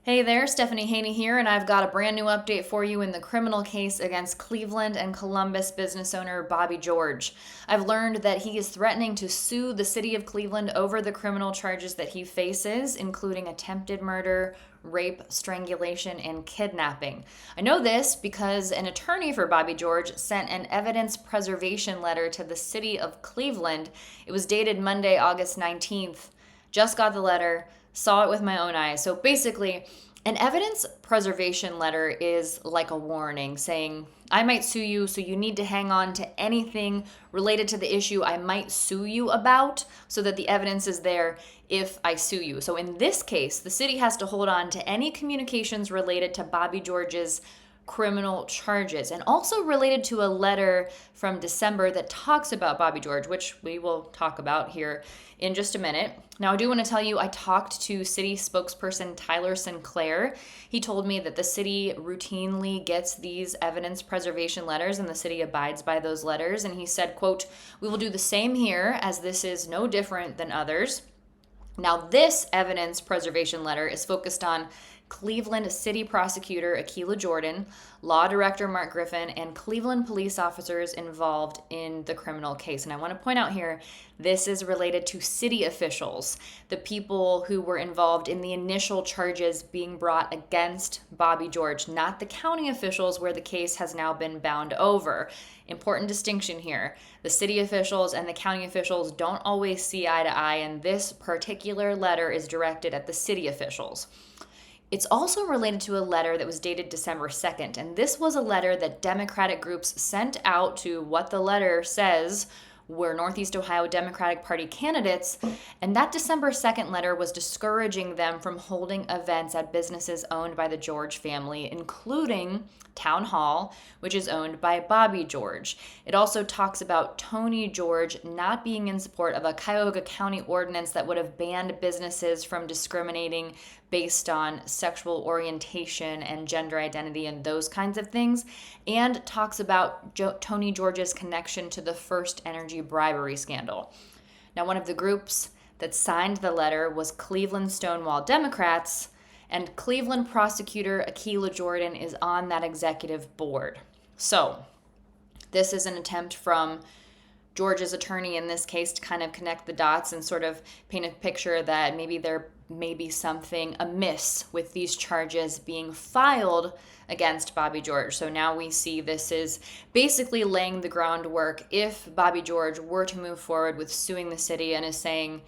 Hey there, Stephanie Haney here, and I've got a brand new update for you in the criminal case against Cleveland and Columbus business owner Bobby George. I've learned that he is threatening to sue the city of Cleveland over the criminal charges that he faces, including attempted murder, rape, strangulation, and kidnapping. I know this because an attorney for Bobby George sent an evidence preservation letter to the city of Cleveland. It was dated Monday, August 19th. Just got the letter, saw it with my own eyes. So basically, an evidence preservation letter is like a warning saying, I might sue you, so you need to hang on to anything related to the issue I might sue you about so that the evidence is there if I sue you. So in this case, the city has to hold on to any communications related to Bobby George's criminal charges, and also related to a letter from December that talks about Bobby George, which we will talk about here in just a minute. Now, I do want to tell you, I talked to city spokesperson Tyler Sinclair. He told me that the city routinely gets these evidence preservation letters and the city abides by those letters. And he said, quote, "We will do the same here, as this is no different than others." Now, this evidence preservation letter is focused on Cleveland City Prosecutor Akilah Jordan, Law Director Mark Griffin, and Cleveland police officers involved in the criminal case. And I want to point out here, this is related to city officials, the people who were involved in the initial charges being brought against Bobby George, not the county officials where the case has now been bound over. Important distinction here. The city officials and the county officials don't always see eye to eye, and this particular letter is directed at the city officials. It's also related to a letter that was dated December 2nd, and this was a letter that Democratic groups sent out to what the letter says were Northeast Ohio Democratic Party candidates, and that December 2nd letter was discouraging them from holding events at businesses owned by the George family, including TownHall, which is owned by Bobby George. It also talks about Tony George not being in support of a Cuyahoga County ordinance that would have banned businesses from discriminating based on sexual orientation and gender identity and those kinds of things, and talks about Tony George's connection to the First Energy bribery scandal. Now, one of the groups that signed the letter was Cleveland Stonewall Democrats, and Cleveland prosecutor Akilah Jordan is on that executive board. So, this is an attempt from George's attorney in this case to kind of connect the dots and sort of paint a picture that maybe there may be something amiss with these charges being filed against Bobby George. So now we see this is basically laying the groundwork if Bobby George were to move forward with suing the city and is saying,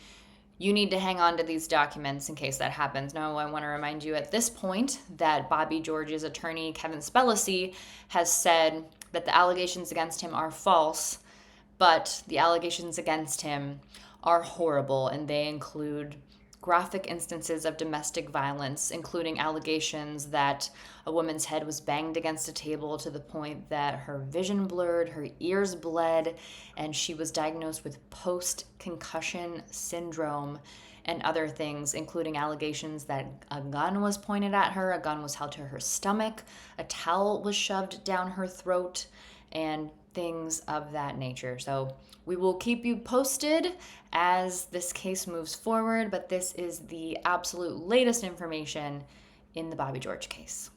you need to hang on to these documents in case that happens. Now, I want to remind you at this point that Bobby George's attorney, Kevin Spelacey, has said that the allegations against him are false, but the allegations against him are horrible, and they include graphic instances of domestic violence, including allegations that a woman's head was banged against a table to the point that her vision blurred, her ears bled, and she was diagnosed with post-concussion syndrome and other things, including allegations that a gun was pointed at her, a gun was held to her stomach, a towel was shoved down her throat, and things of that nature. So we will keep you posted as this case moves forward, but this is the absolute latest information in the Bobby George case.